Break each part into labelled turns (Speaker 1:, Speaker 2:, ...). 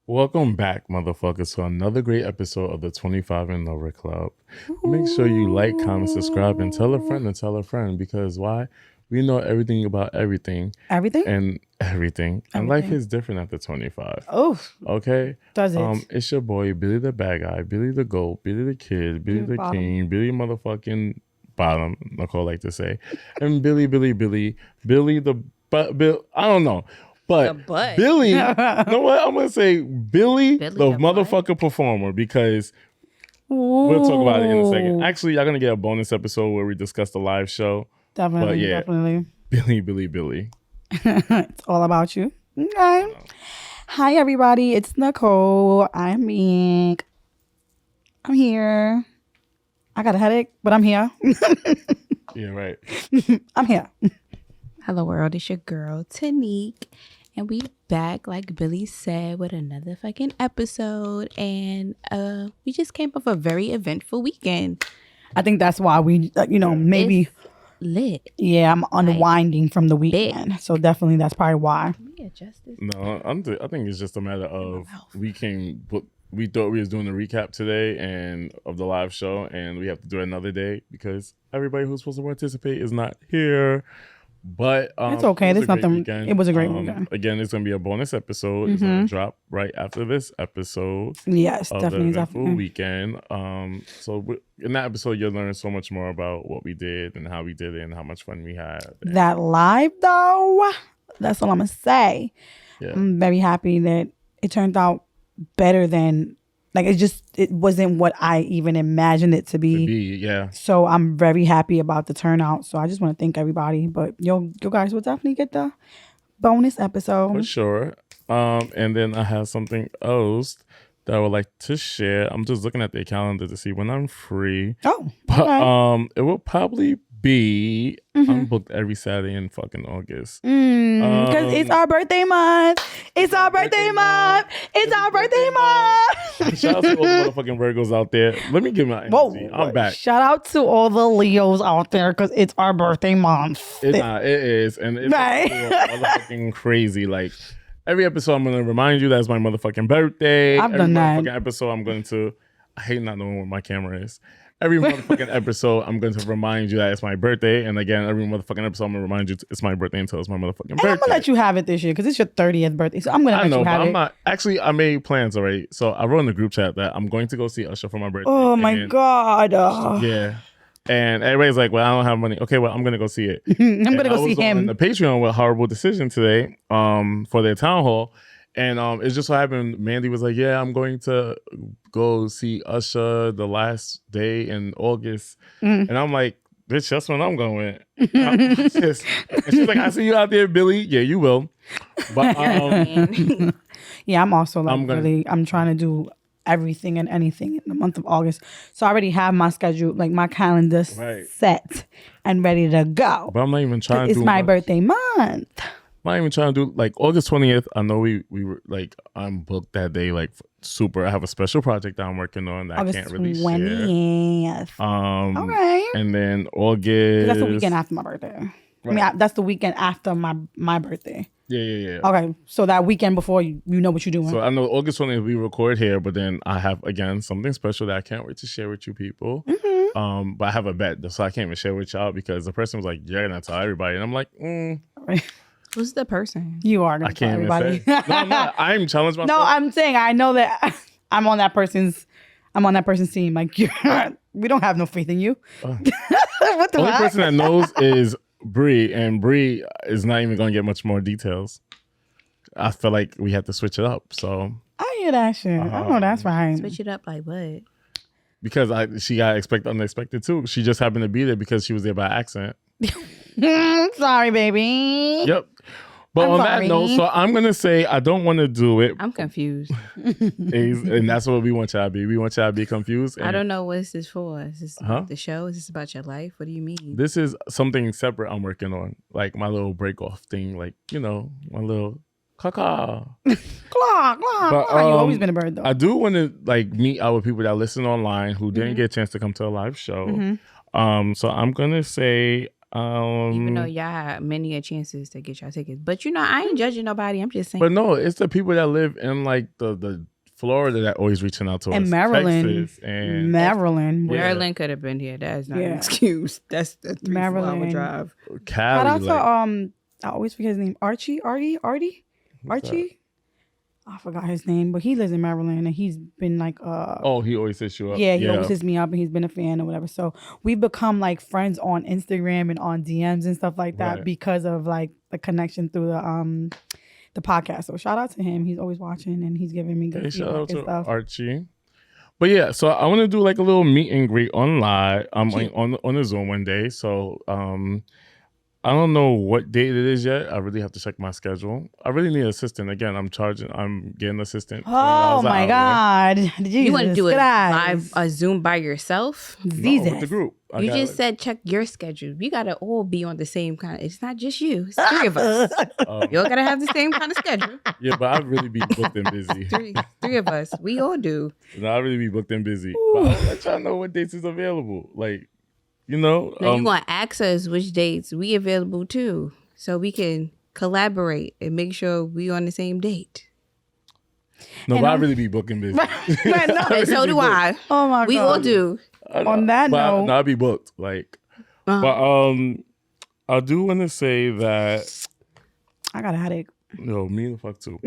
Speaker 1: Welcome back, motherfuckers, to another great episode of the 25 and Over Club. Make sure you like, comment, subscribe, and tell a friend and tell a friend because why? We know everything about everything.
Speaker 2: Everything?
Speaker 1: And everything. And life is different after 25.
Speaker 2: Oh.
Speaker 1: Okay?
Speaker 2: Does it?
Speaker 1: It's your boy, Billy the Bad Guy, Billy the Goat, Billy the Kid, Billy the
Speaker 2: Bottom.
Speaker 1: King, Billy motherfucking Bottom, Nicole like to say. And Billy the Bill, I don't know. But Billy, you know what? I'm going to say Billy the motherfucking performer because we'll talk about it in a second. Actually, y'all going to get a bonus episode where we discuss the live show.
Speaker 2: Definitely,
Speaker 1: but yeah,
Speaker 2: definitely.
Speaker 1: Billy.
Speaker 2: It's all about you. Okay. Hi, everybody. It's Nicole. I'm Meek. I'm here. I got a headache, but I'm here.
Speaker 1: Yeah, right.
Speaker 2: I'm here.
Speaker 3: Hello world, it's your girl Tanique, and we back like Billy said with another fucking episode, and we just came off a very eventful weekend.
Speaker 2: I think that's why we maybe
Speaker 3: It's lit.
Speaker 2: Yeah, I'm unwinding from the weekend,
Speaker 3: big.
Speaker 2: so definitely that's probably why.
Speaker 3: Can we adjust this?
Speaker 1: No, I think it's just a matter of we thought we was doing a recap today and of the live show, and we have to do it another day because everybody who's supposed to participate is not here. But
Speaker 2: it's okay. There's nothing.
Speaker 1: Weekend.
Speaker 2: It was a great weekend.
Speaker 1: Again, it's gonna be a bonus episode. It's gonna drop right after this episode.
Speaker 2: Yes,
Speaker 1: of
Speaker 2: definitely.
Speaker 1: The full weekend. So in that episode, you'll learn so much more about what we did and how we did it and how much fun we had.
Speaker 2: That live though, that's all I'm gonna say.
Speaker 1: Yeah.
Speaker 2: I'm very happy that it turned out better than it wasn't what I even imagined it to be.
Speaker 1: Yeah.
Speaker 2: So I'm very happy about the turnout. So I just want to thank everybody. But you guys will definitely get the bonus episode.
Speaker 1: For sure. And then I have something else that I would like to share. I'm just looking at the calendar to see when I'm free.
Speaker 2: Oh.
Speaker 1: But
Speaker 2: Okay.
Speaker 1: it will probably be I'm booked every Saturday in fucking August.
Speaker 2: Because it's our birthday month. It's our birthday month. It's our birthday month.
Speaker 1: Shout out to all the motherfucking Virgos out there. Let me give my energy. I'm back.
Speaker 2: Shout out to all the Leos out there because it's our birthday month.
Speaker 1: It is. And it's
Speaker 2: Right.
Speaker 1: motherfucking crazy. Like every episode I'm going to remind you that it's my motherfucking birthday.
Speaker 2: I've done that.
Speaker 1: Every motherfucking episode I'm going to, I hate not knowing where my camera is. Every motherfucking episode, I'm going to remind you that it's my birthday. And again, every motherfucking episode, I'm going to remind you it's my birthday until it's my motherfucking birthday.
Speaker 2: I'm going to let you have it this year because it's your 30th birthday. So I'm going to let you have it.
Speaker 1: I'm not. Actually, I made plans already. So I wrote in the group chat that I'm going to go see Usher for my birthday.
Speaker 2: Oh, my God.
Speaker 1: Yeah. And everybody's like, well, I don't have money. Okay, well, I'm going to go see it.
Speaker 2: I'm going to go see him.
Speaker 1: On the Patreon with Horrible Decision today for their town hall. And it just so happened, Mandy was like, yeah, I'm going to go see Usher the last day in August. And I'm like, bitch, that's when I'm going. And she's like, I see you out there, Billy. Yeah, you will. But
Speaker 2: yeah, I'm also like I'm trying to do everything and anything in the month of August. So I already have my schedule, like my calendar set and ready to go.
Speaker 1: But I'm not even trying to do
Speaker 2: It's my birthday month.
Speaker 1: I'm not even trying to do like August 20th. I know we were like I'm booked that day like super. I have a special project that I'm working on that
Speaker 2: August
Speaker 1: I can't really
Speaker 2: 20th.
Speaker 1: share.
Speaker 2: Okay.
Speaker 1: And then August.
Speaker 2: That's the weekend after my birthday.
Speaker 1: Right.
Speaker 2: I mean, that's the weekend after my birthday.
Speaker 1: Yeah.
Speaker 2: Okay, so that weekend before you know what you're doing.
Speaker 1: So I know August 20th we record here, but then I have again something special that I can't wait to share with you people. But I have a bet, so I can't even share with y'all because the person was like, "You're gonna tell everybody," and I'm like,
Speaker 3: Who's the person?
Speaker 2: You are gonna tell everybody.
Speaker 1: No, I'm not. I'm challenged myself.
Speaker 2: No, I'm saying I know that I'm on that person's team. Like we don't have no faith in you. What the
Speaker 1: only
Speaker 2: fuck?
Speaker 1: person that knows is Bree, and Bree is not even gonna get much more details. I feel like we have to switch it up. So
Speaker 2: I hear that shit. I know that's right.
Speaker 3: Switch it up like what?
Speaker 1: Because she got expected unexpected too. She just happened to be there because she was there by accident.
Speaker 2: Sorry, baby.
Speaker 1: Yep. But on that note, so I'm going to say I don't want to do it.
Speaker 3: I'm confused.
Speaker 1: And that's what we want y'all to be. We want y'all to be confused.
Speaker 3: I don't know what this is for. Is this the show? Is this about your life? What do you mean?
Speaker 1: This is something separate I'm working on. Like my little break off thing. Like, my little caca.
Speaker 2: Claw.
Speaker 1: But,
Speaker 2: You always been a bird though.
Speaker 1: I do want to like meet our people that listen online who didn't get a chance to come to a live show. So I'm going to say
Speaker 3: Even though y'all had many chances to get y'all tickets. But I ain't judging nobody. I'm just saying.
Speaker 1: But no, it's the people that live in like the Florida that always reaching out to us.
Speaker 2: And Maryland.
Speaker 1: Texas and
Speaker 3: Maryland could have been here. That is not an excuse. That's a 3-4 hour drive.
Speaker 1: Cali.
Speaker 2: Shout out to I always forget his name. Archie? I forgot his name, but he lives in Maryland and he's been like
Speaker 1: he always hits you up.
Speaker 2: Yeah, he always hits me up and he's been a fan or whatever. So we've become like friends on Instagram and on DMs and stuff like that because of like the connection through the podcast. So shout out to him. He's always watching and he's giving me good feedback and stuff.
Speaker 1: Archie. But yeah, so I want to do like a little meet and greet on live. I'm on the Zoom one day. So I don't know what date it is yet. I really have to check my schedule. I really need an assistant. Again, I'm getting an assistant.
Speaker 2: Oh my God.
Speaker 3: You want to do a Zoom by yourself?
Speaker 1: No, with the group.
Speaker 3: You just said check your schedule. We got to all be on the same kind of, it's not just you. It's 3 of us. You all got to have the same kind of schedule.
Speaker 1: Yeah, but I really be booked and busy.
Speaker 3: Three of us. We all do.
Speaker 1: No, I really be booked and busy. But I'll let y'all know what dates is available. Like, now you want to
Speaker 3: ask us which dates we available too, so we can collaborate and make sure we on the same date.
Speaker 1: No, but I really be booking busy.
Speaker 3: And so do I.
Speaker 2: Oh my God,
Speaker 3: we all do.
Speaker 2: On that note,
Speaker 1: I'll be booked. Like, but I do want to say that
Speaker 2: I got a headache.
Speaker 1: No, me the fuck too.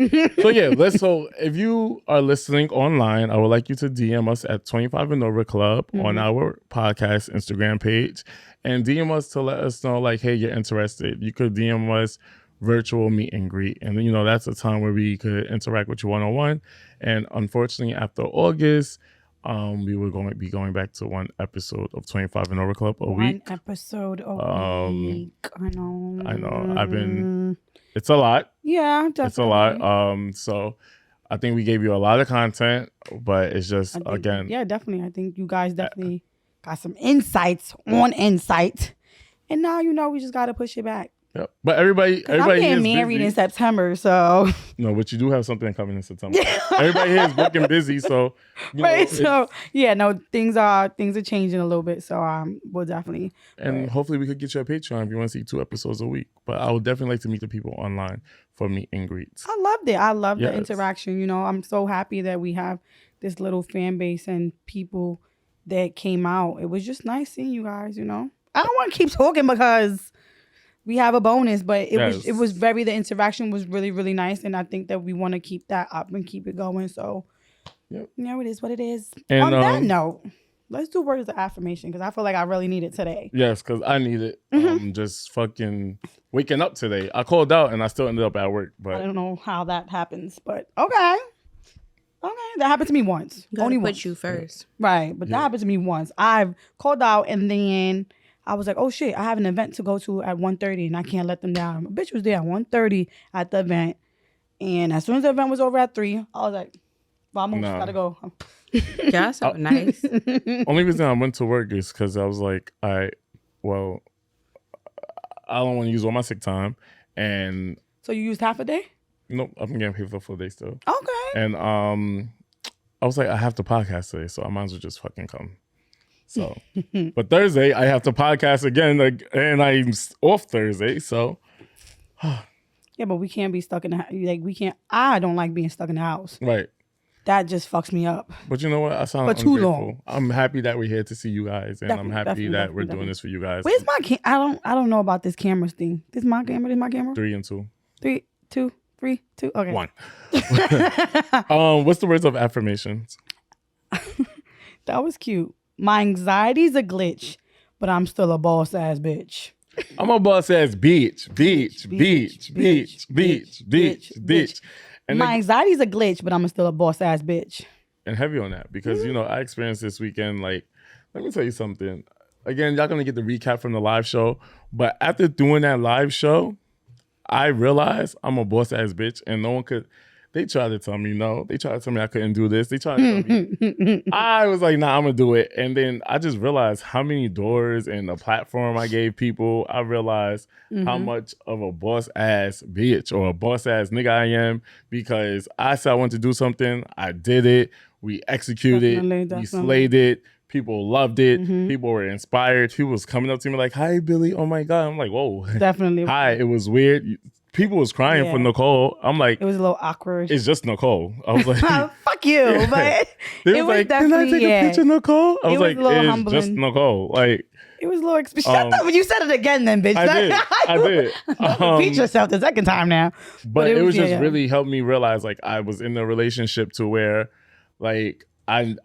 Speaker 1: So if you are listening online, I would like you to DM us at 25 and Over Club on our podcast Instagram page and DM us to let us know like, hey, you're interested. You could DM us virtual meet and greet. And then, that's a time where we could interact with you one-on-one. And unfortunately, after August, we were going to be going back to one episode of 25 and Over Club a week.
Speaker 2: One episode a week. I
Speaker 1: know. It's a lot.
Speaker 2: Yeah, definitely.
Speaker 1: It's a lot. So I think we gave you a lot of content, but it's just, again.
Speaker 2: Yeah, definitely. I think you guys definitely got some insights on insight. And now, we just got to push it back.
Speaker 1: Yep. But everybody
Speaker 2: I'm getting married in September, so.
Speaker 1: No, but you do have something coming in September. Everybody here is booking busy, so.
Speaker 2: Things are changing a little bit, so we'll definitely.
Speaker 1: And hopefully we could get you a Patreon if you want to see 2 episodes a week. But I would definitely like to meet the people online for meet and greets.
Speaker 2: I loved it. I love the interaction. I'm so happy that we have this little fan base and people that came out. It was just nice seeing you guys. I don't want to keep talking because we have a bonus, but it was the interaction was really, really nice. And I think that we want to keep that up and keep it going. So, it is what it is. And on that note, let's do words of affirmation because I feel like I really need it today.
Speaker 1: Yes, because I need it. Just fucking waking up today. I called out and I still ended up at work. But
Speaker 2: I don't know how that happens, but okay. That happened to me once. Only
Speaker 3: put
Speaker 2: once.
Speaker 3: You first.
Speaker 2: Right, but that happened to me once. I've called out and then I was like, oh shit, I have an event to go to at 1:30 and I can't let them down. My bitch was there at 1:30 at the event. And as soon as the event was over at 3, I was like, vamos, gotta go.
Speaker 3: Yeah, so nice.
Speaker 1: Only reason I went to work is because I was like, I don't want to use all my sick time. And
Speaker 2: so you used half a day?
Speaker 1: Nope, I've been getting paid for the full day still.
Speaker 2: Okay.
Speaker 1: And I was like, I have to podcast today, so I might as well just fucking come. So, but Thursday I have to podcast again, and I'm off Thursday. So,
Speaker 2: yeah, but we can't be stuck in the house. Like we can't. I don't like being stuck in the house.
Speaker 1: Right.
Speaker 2: That just fucks me up.
Speaker 1: But you know what? I sound ungrateful. Too long. I'm happy that we're here to see you guys, and I'm happy that we're doing this for you guys.
Speaker 2: Where's my I don't know about this camera thing. This my camera.
Speaker 1: 3 and 2.
Speaker 2: 3, 2, 3, 2. Okay.
Speaker 1: 1. What's the words of affirmations?
Speaker 2: That was cute. My anxiety's a glitch, but I'm still a boss ass bitch.
Speaker 1: I'm a boss ass bitch. And
Speaker 2: my anxiety's a glitch, but I'm still a boss ass bitch.
Speaker 1: And heavy on that because, I experienced this weekend. Like, let me tell you something. Again, y'all going to get the recap from the live show. But after doing that live show, I realized I'm a boss ass bitch and no one could. They tried to tell me no. They tried to tell me I couldn't do this. They tried to tell me. I was like, nah, I'm going to do it. And then I just realized how many doors and the platform I gave people. I realized how much of a boss ass bitch or a boss ass nigga I am because I said I wanted to do something. I did it. We executed. Definitely. We slayed it. People loved it. People were inspired. People was coming up to me like, "Hi, Billy. Oh my God." I'm like, "Whoa."
Speaker 2: Definitely.
Speaker 1: Hi. It was weird. People was crying for Nicole. I'm like,
Speaker 2: it was a little awkward.
Speaker 1: It's just Nicole. I was like,
Speaker 2: fuck you. But
Speaker 1: they was like, "Can I take a picture, Nicole?" I was like, "It's humbling. Just Nicole." Like,
Speaker 2: it was a little shut up. You said it again then, bitch.
Speaker 1: I did.
Speaker 2: Repeat yourself the second time now.
Speaker 1: But it was just really helped me realize like I was in a relationship to where like I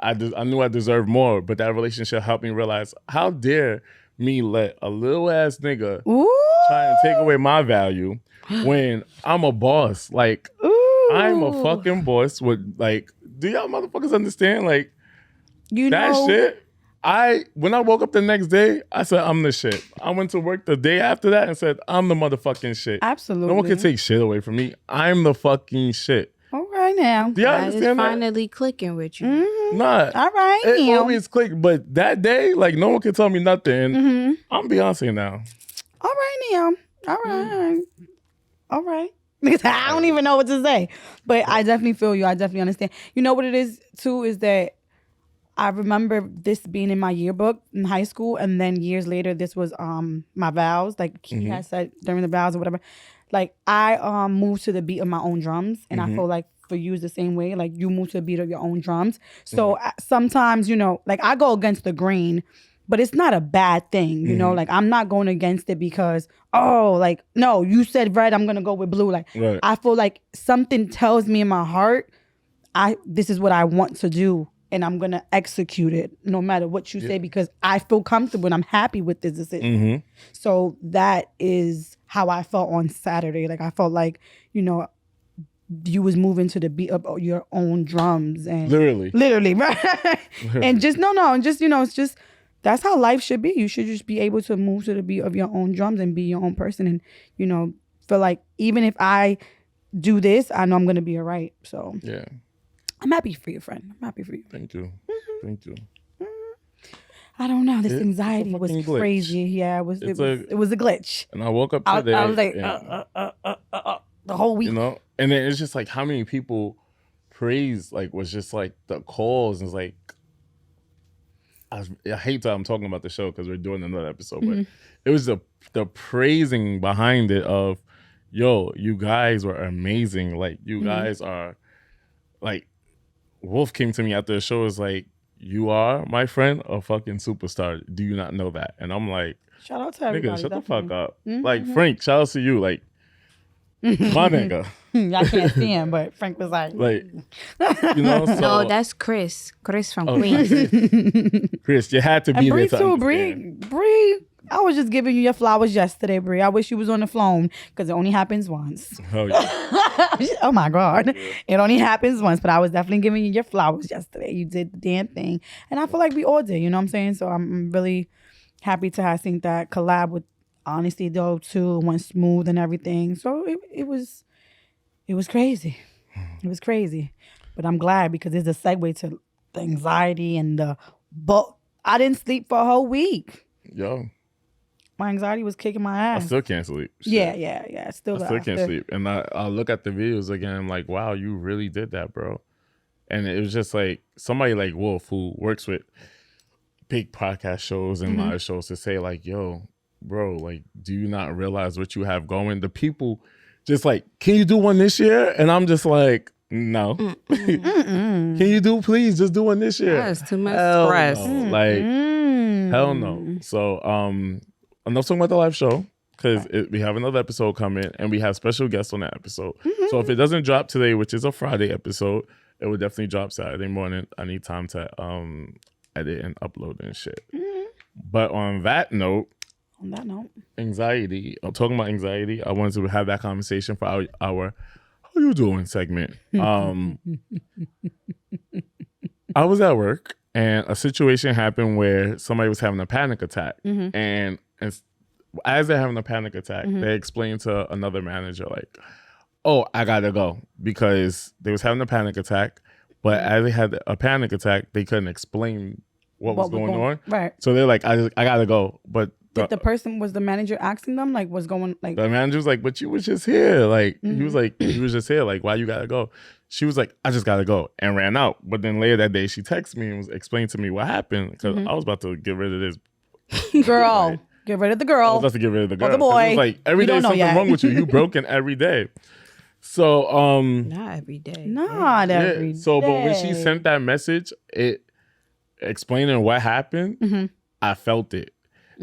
Speaker 1: knew I deserved more, but that relationship helped me realize how dare me let a little ass nigga try and take away my value when I'm a boss. Like I'm a fucking boss with like, do y'all motherfuckers understand? Like that shit. When I woke up the next day, I said, I'm the shit. I went to work the day after that and said, I'm the motherfucking shit.
Speaker 2: Absolutely.
Speaker 1: No one can take shit away from me. I'm the fucking shit.
Speaker 2: All right now.
Speaker 1: Do y'all understand that?
Speaker 3: Finally clicking with you.
Speaker 1: Nah.
Speaker 2: All right.
Speaker 1: It always clicked. But that day, like, no one can tell me nothing. I'm Beyonce now.
Speaker 2: All right now. All right. All right. I don't even know what to say. But I definitely feel you. I definitely understand. You know what it is, too, is that I remember this being in my yearbook in high school, and then years later, this was my vows. Like he had said during the vows or whatever. Like I moved to the beat of my own drums, and I feel like for you is the same way. Like you move to the beat of your own drums. So sometimes, you know, like I go against the grain, but it's not a bad thing. You know, like I'm not going against it because like no, you said red, I'm gonna go with blue. Like I feel like something tells me in my heart, this is what I want to do. And I'm going to execute it no matter what you say because I feel comfortable and I'm happy with this decision. So that is how I felt on Saturday. Like I felt like, you know, you was moving to the beat of your own drums. And literally, right? And just, and just, you know, it's just, that's how life should be. You should just be able to move to the beat of your own drums and be your own person. And, you know, feel like even if I do this, I know I'm going to be all right. So yeah. I'm happy for you, friend. I'm happy for you.
Speaker 1: Thank you. Thank you.
Speaker 2: I don't know. This anxiety was crazy. Glitch. Yeah, it was a glitch.
Speaker 1: And I woke up today.
Speaker 2: I was like, the whole week.
Speaker 1: You know? And then it's just like how many people praise like was just like the calls and it's like I hate that I'm talking about the show because we're doing another episode, but it was the praising behind it of, yo, you guys were amazing. Like you guys are like Wolf came to me after the show was like, you are, my friend, a fucking superstar. Do you not know that? And I'm like,
Speaker 2: shout out to everybody.
Speaker 1: Nigga, shut the fuck up. Like, Frank, shout out to you. Like, my nigga.
Speaker 2: I can't see him, but Frank was like,
Speaker 1: you know? So,
Speaker 3: no, that's Chris. Chris from Queens.
Speaker 1: Chris, you had to be there to understand.
Speaker 2: Bree. I was just giving you your flowers yesterday, Bree. I wish you was on the phone because it only happens once.
Speaker 1: Oh, yeah.
Speaker 2: Oh, my God. Yeah. It only happens once, but I was definitely giving you your flowers yesterday. You did the damn thing. And I feel like we all did, you know what I'm saying? So I'm really happy to have seen that collab with Honesty, though, too. Went smooth and everything. So it was crazy. It was crazy. But I'm glad because it's a segue to the anxiety and but I didn't sleep for a whole week.
Speaker 1: Yo.
Speaker 2: My anxiety was kicking my ass.
Speaker 1: I still can't sleep. Shit.
Speaker 2: Yeah. I still
Speaker 1: can't sleep. And I look at the videos again, I'm like, wow, you really did that, bro. And it was just like somebody like Wolf who works with big podcast shows and live shows to say like, yo, bro, like, do you not realize what you have going? The people just like, can you do one this year? And I'm just like, no. Can you please just do one this year?
Speaker 3: That's too much stress.
Speaker 1: No. Like, hell no. So, enough talking about the live show because we have another episode coming and we have special guests on that episode. So if it doesn't drop today, which is a Friday episode, it will definitely drop Saturday morning. I need time to edit and upload and shit. But on that note, anxiety. I'm talking about anxiety. I wanted to have that conversation for our how you doing segment. I was at work and a situation happened where somebody was having a panic attack. And as they're having a panic attack, they explained to another manager like, oh, I gotta go because they was having a panic attack. But as they had a panic attack, they couldn't explain what was going on.
Speaker 2: Right.
Speaker 1: So they're like, I gotta go. But
Speaker 2: Did the person, was the manager asking them like what's going, like
Speaker 1: the manager was like, but you was just here, like he was like, you was just here, like why you gotta go? She was like, I just gotta go, and ran out. But then later that day she texted me and was explaining to me what happened, because I was about to get rid of this
Speaker 2: girl.
Speaker 1: like,
Speaker 2: Get rid of the girl.
Speaker 1: I was about to get rid of the girl.
Speaker 2: Or the boy.
Speaker 1: It was like every day something wrong with you. You broken every day. So
Speaker 3: not every day.
Speaker 2: Not every day.
Speaker 1: So but when she sent that message, it explaining what happened, I felt it.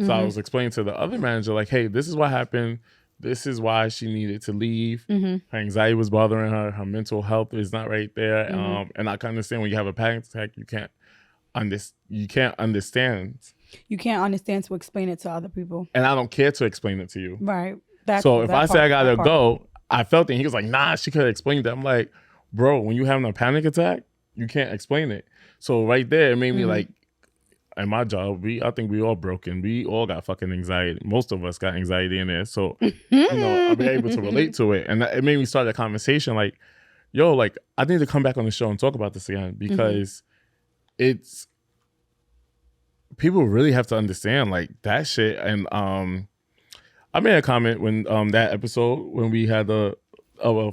Speaker 1: So I was explaining to the other manager, like, hey, this is what happened. This is why she needed to leave. Her anxiety was bothering her. Her mental health is not right there. And I can understand when you have a panic attack, you can't understand.
Speaker 2: You can't understand to explain it to other people.
Speaker 1: And I don't care to explain it to you.
Speaker 2: Right.
Speaker 1: So if I say I gotta go, I felt it. He was like, nah, she could have explained that. I'm like, bro, when you having a panic attack, you can't explain it. So right there, it made me like, in my job, I think we all broken. We all got fucking anxiety. Most of us got anxiety in there. So, I'll be able to relate to it. And it made me start a conversation like, yo, like, I need to come back on the show and talk about this again, because it's, people really have to understand like that shit. And I made a comment when that episode when we had the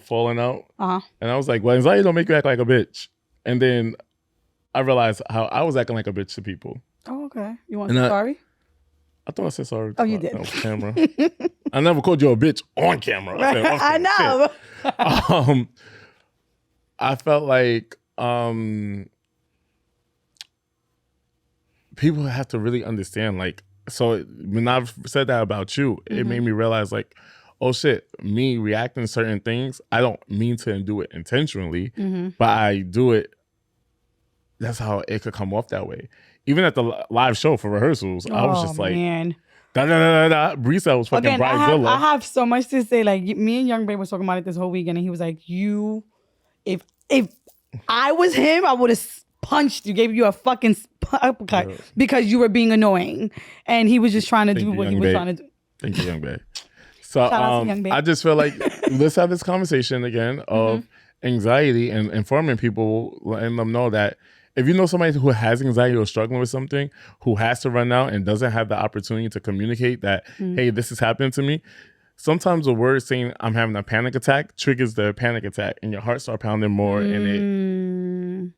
Speaker 1: falling out, and I was like, well, anxiety don't make you act like a bitch. And then I realized how I was acting like a bitch to people.
Speaker 2: Oh, okay. You want to say sorry?
Speaker 1: I thought I said sorry.
Speaker 2: Oh, you did.
Speaker 1: On camera. I never called you a bitch on camera. I said off camera.
Speaker 2: I know.
Speaker 1: I felt like people have to really understand. Like, so when I've said that about you, it made me realize like, oh shit, me reacting to certain things, I don't mean to do it intentionally, but I do it. That's how it could come off that way. Even at the live show for rehearsals, I was just like,
Speaker 2: man.
Speaker 1: Da da da da. Brisa was fucking Bridezilla.
Speaker 2: I have so much to say. Like me and Young Babe was talking about it this whole weekend, and he was like, if I was him, I would have punched you, gave you a fucking uppercut because you were being annoying, and he was just trying to do what he was trying to do.
Speaker 1: Thank you, Young Babe. So I just feel like let's have this conversation again of anxiety and informing people, letting them know that if you know somebody who has anxiety or struggling with something, who has to run out and doesn't have the opportunity to communicate that, hey, this is happening to me. Sometimes the word saying I'm having a panic attack triggers the panic attack, and your heart starts pounding more. And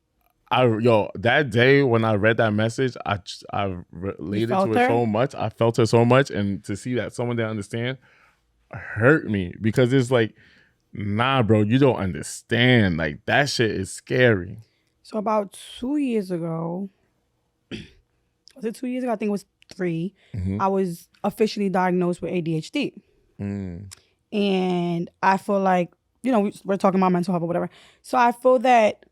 Speaker 1: that day when I read that message, I related to it so much. I felt her so much, and to see that someone didn't understand hurt me, because it's like, nah, bro, you don't understand. Like, that shit is scary.
Speaker 2: So about 2 years ago, was it 2 years ago? I think it was 3. I was officially diagnosed with ADHD. And I feel like, we're talking about mental health or whatever. So I feel that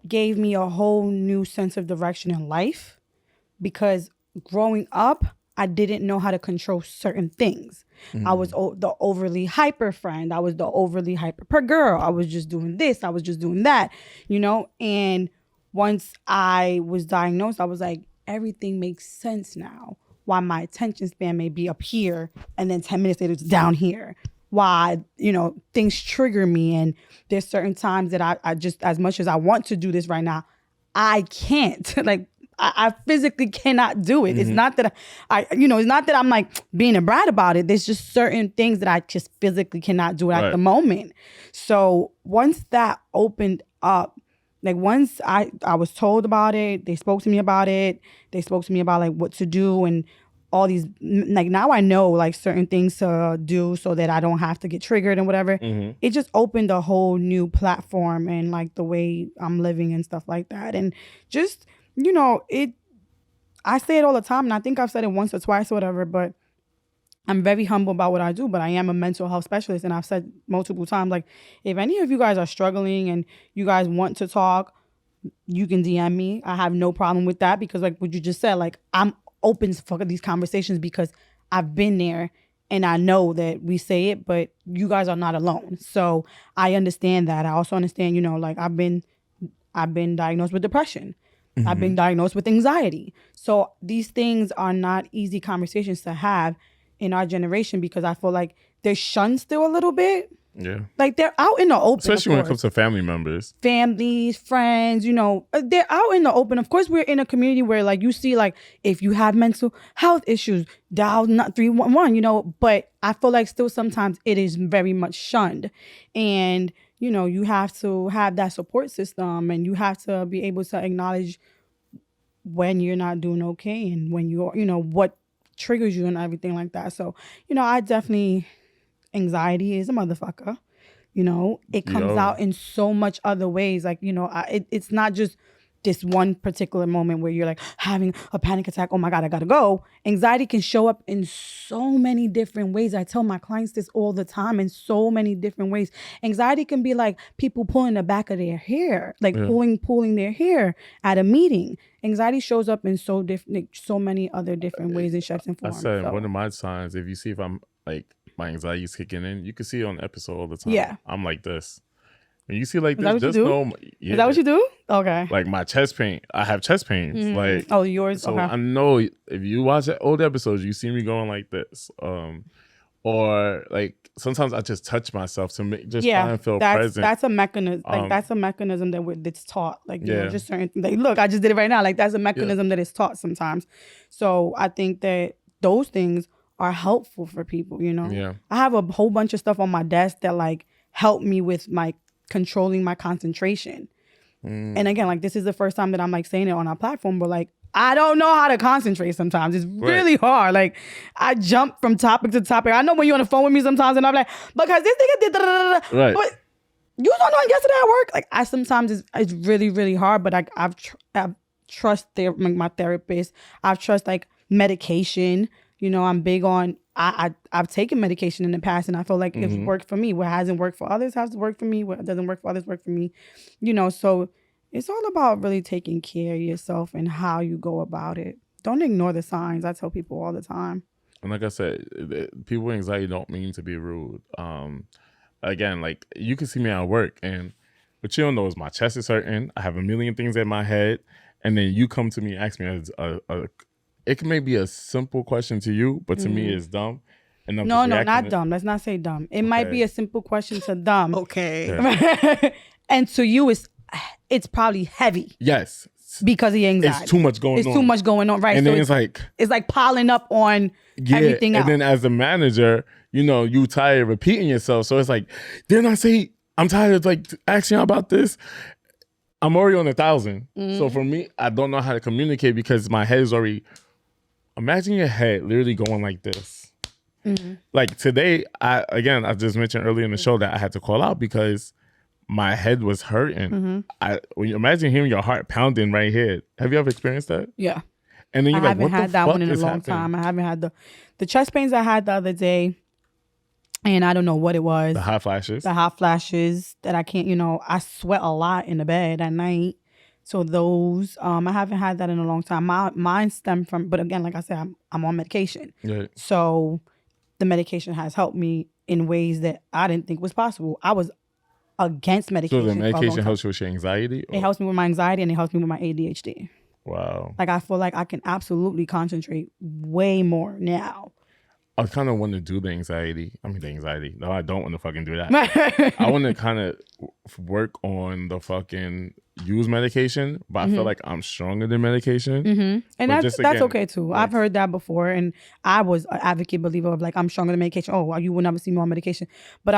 Speaker 2: gave me a whole new sense of direction in life, because growing up, I didn't know how to control certain things. I was the overly hyper friend. I was the overly hyper girl. I was just doing this. I was just doing that, And once I was diagnosed, I was like, everything makes sense now. Why my attention span may be up here and then 10 minutes later it's down here. Why, things trigger me. And there's certain times that I just, as much as I want to do this right now, I can't. Like, I physically cannot do it. It's not that it's not that I'm like being a brat about it. There's just certain things that I just physically cannot do at the moment. So once that opened up, like once I was told about it, they spoke to me about it. They spoke to me about like what to do and all these, like now I know like certain things to do so that I don't have to get triggered and whatever. It just opened a whole new platform and like the way I'm living and stuff like that. And just, I say it all the time, and I think I've said it once or twice or whatever, but I'm very humble about what I do, but I am a mental health specialist. And I've said multiple times, like, if any of you guys are struggling and you guys want to talk, you can DM me. I have no problem with that, because like what you just said, like I'm open to these conversations because I've been there and I know that we say it, but you guys are not alone. So I understand that. I also understand, like I've been diagnosed with depression. I've been diagnosed with anxiety. So these things are not easy conversations to have in our generation, because I feel like they're shunned still a little bit.
Speaker 1: Yeah.
Speaker 2: Like they're out in the open.
Speaker 1: Especially when it comes to family members.
Speaker 2: Families, friends, they're out in the open. Of course, we're in a community where like you see like if you have mental health issues, dial 311, but I feel like still sometimes it is very much shunned. And, you have to have that support system and you have to be able to acknowledge when you're not doing okay and when you're, what triggers you and everything like that. So, I definitely, anxiety is a motherfucker. It comes out in so much other ways. Like, it's not just this one particular moment where you're like having a panic attack. Oh my God, I gotta go. Anxiety can show up in so many different ways. I tell my clients this all the time in so many different ways. Anxiety can be like people pulling the back of their hair, like pulling their hair at a meeting. Anxiety shows up in so many other different ways and shapes and forms.
Speaker 1: I said one of my signs, if you see if I'm like my anxiety is kicking in, you can see it on the episode all the time.
Speaker 2: Yeah.
Speaker 1: I'm like this. When you see like
Speaker 2: this,
Speaker 1: just know.
Speaker 2: Yeah. Is that what you do? Okay.
Speaker 1: Like my chest pain. I have chest pains.
Speaker 2: Mm-hmm.
Speaker 1: Like,
Speaker 2: oh, yours?
Speaker 1: So
Speaker 2: okay.
Speaker 1: I know if you watch old episodes, you see me going like this. Or like sometimes I just touch myself to make try and feel present.
Speaker 2: That's a mechanism. Like that's a mechanism that's taught. Like just certain things. Like, look, I just did it right now. Like that's a mechanism that is taught sometimes. So I think that those things are helpful for people.
Speaker 1: Yeah.
Speaker 2: I have a whole bunch of stuff on my desk that like help me with my controlling my concentration. And again, like this is the first time that I'm like saying it on our platform, but like I don't know how to concentrate sometimes. It's really hard. Like I jump from topic to topic. I know when you're on the phone with me sometimes and I'm like, because this nigga did
Speaker 1: right.
Speaker 2: But you don't know yesterday at work. Like I sometimes it's really, really hard, but I've trust my therapist. I've trust like medication. I'm big on I've taken medication in the past and I feel like it's worked for me. What hasn't worked for others has worked for me. What doesn't work for others work for me. So it's all about really taking care of yourself and how you go about it. Don't ignore the signs. I tell people all the time.
Speaker 1: And like I said, people with anxiety don't mean to be rude. Again, like you can see me at work and what you don't know is my chest is hurting. I have a million things in my head. And then you come to me and ask me it can maybe be a simple question to you, but to me it's dumb. And
Speaker 2: no, not dumb. Let's not say dumb. It might be a simple question to them.
Speaker 3: Okay.
Speaker 2: And to you, it's probably heavy.
Speaker 1: Yes.
Speaker 2: Because of your anxiety.
Speaker 1: It's too much going on.
Speaker 2: It's too much going on, right?
Speaker 1: And
Speaker 2: so
Speaker 1: then
Speaker 2: it's like piling up on everything else.
Speaker 1: And then as a manager, you tired of repeating yourself. So it's like, didn't I say I'm tired of like asking you about this? I'm already on 1,000. So for me, I don't know how to communicate because my head is already. Imagine your head literally going like this. Like today, I just mentioned earlier in the show that I had to call out because my head was hurting. When you imagine hearing your heart pounding right here. Have you ever experienced that?
Speaker 2: Yeah.
Speaker 1: And then you're like, what the fuck is happening? I haven't had that one in a long
Speaker 2: time. I haven't had the chest pains I had the other day. And I don't know what it was.
Speaker 1: The hot flashes.
Speaker 2: The hot flashes that I can't, I sweat a lot in the bed at night. So those, I haven't had that in a long time. Mine stem from, but again, like I said, I'm on medication.
Speaker 1: Yeah.
Speaker 2: So the medication has helped me in ways that I didn't think was possible. I was against medication.
Speaker 1: So the medication helps you with your anxiety?
Speaker 2: It helps me with my anxiety and it helps me with my ADHD.
Speaker 1: Wow.
Speaker 2: Like I feel like I can absolutely concentrate way more now.
Speaker 1: I kind of want to do the anxiety. No, I don't want to fucking do that. I want to kind of work on the fucking use medication, but I feel like I'm stronger than medication.
Speaker 2: And that's okay too. Like, I've heard that before. And I was an advocate believer of like, I'm stronger than medication. Oh, you will never see me on medication. But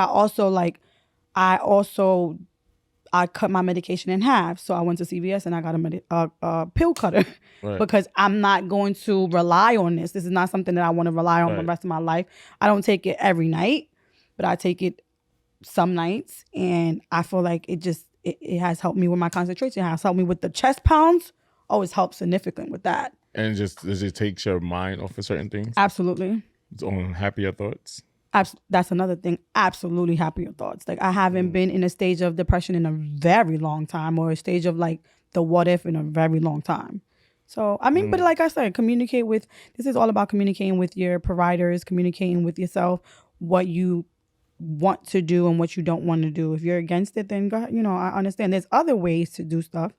Speaker 2: I cut my medication in half. So I went to CVS and I got a pill cutter because I'm not going to rely on this. This is not something that I want to rely on for the rest of my life. I don't take it every night, but I take it some nights. And I feel like it has helped me with my concentration. It has helped me with the chest pounds. Always helps significant with that.
Speaker 1: And does it take your mind off of certain things?
Speaker 2: Absolutely.
Speaker 1: It's on happier thoughts?
Speaker 2: That's another thing. Absolutely happier thoughts. Like I haven't been in a stage of depression in a very long time, or a stage of like the what if in a very long time. So but like I said, this is all about communicating with your providers, communicating with yourself, what you want to do and what you don't want to do. If you're against it, then go, I understand. There's other ways to do stuff,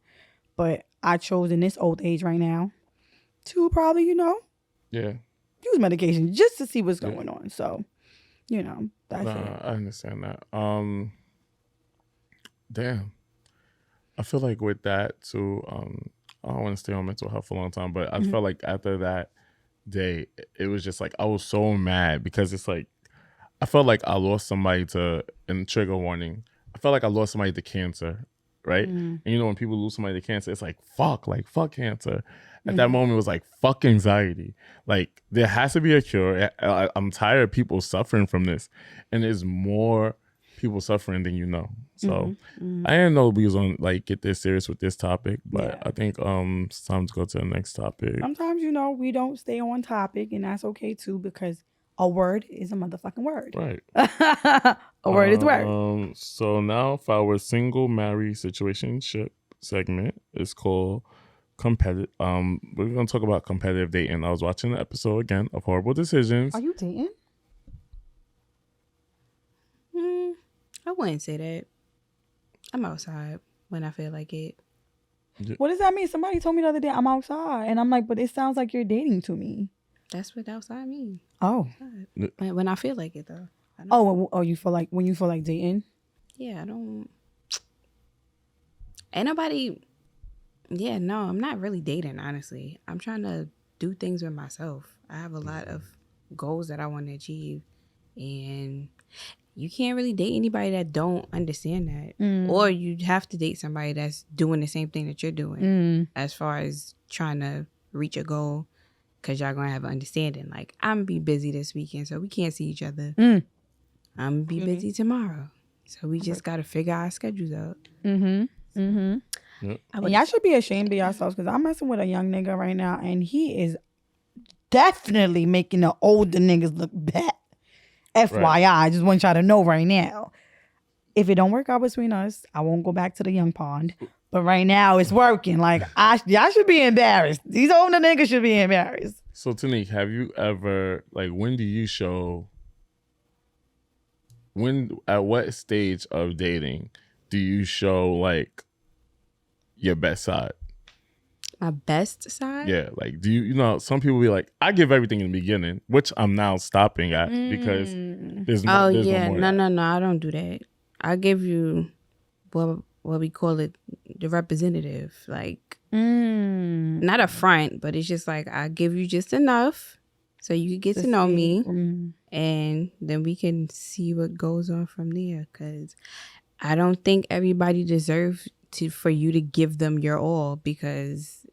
Speaker 2: but I chose in this old age right now to probably, use medication just to see what's going on. So. That's it.
Speaker 1: I understand that. Damn. I feel like with that too, I don't want to stay on mental health for a long time, but I felt like after that day, it was just like I was so mad because it's like I felt like I lost somebody to, and trigger warning, I felt like I lost somebody to cancer, right? And when people lose somebody to cancer, it's like fuck cancer. At that moment, it was like fuck anxiety. Like there has to be a cure. I'm tired of people suffering from this, and there's more people suffering than you know. So I didn't know we was on like get this serious with this topic, but I think it's time to go to the next topic.
Speaker 2: Sometimes we don't stay on topic, and that's okay too, because a word is a motherfucking word.
Speaker 1: Right.
Speaker 2: A word is word.
Speaker 1: So now for our single married situationship segment, it's called competitive. We're gonna talk about competitive dating. I was watching the episode again of Horrible Decisions.
Speaker 2: Are you dating?
Speaker 3: I wouldn't say that. I'm outside when I feel like it.
Speaker 2: What does that mean? Somebody told me the other day I'm outside, and I'm like, but it sounds like you're dating to me.
Speaker 3: That's what outside means.
Speaker 2: Oh,
Speaker 3: when I feel like it though.
Speaker 2: You feel like when you feel like dating?
Speaker 3: Yeah, I don't. Ain't nobody. Yeah, no, I'm not really dating. Honestly, I'm trying to do things with myself. I have a lot of goals that I want to achieve, and you can't really date anybody that don't understand that. Or you have to date somebody that's doing the same thing that you're doing as far as trying to reach a goal, because y'all gonna have an understanding. Like, I'm gonna be busy this weekend, so we can't see each other. I'm gonna be busy tomorrow, so we just gotta figure our schedules out.
Speaker 2: And y'all should be ashamed of yourselves, because I'm messing with a young nigga right now, and he is definitely making the older niggas look bad. FYI, I just want y'all to know right now. If it don't work out between us, I won't go back to the young pond. But right now, it's working. Like, y'all should be embarrassed. These older niggas should be embarrassed.
Speaker 1: So, Tanique, have you ever, like, when do you show, at what stage of dating do you show, like, your best side?
Speaker 3: My best side?
Speaker 1: Yeah, like, do you some people be like, I give everything in the beginning, which I'm now stopping at because there's no more.
Speaker 3: No, I don't do that. I give you what we call it, the representative. Like, not a front, but it's just like, I give you just enough so you can get to know me, and then we can see what goes on from there, because I don't think everybody deserves for you to give them your all, because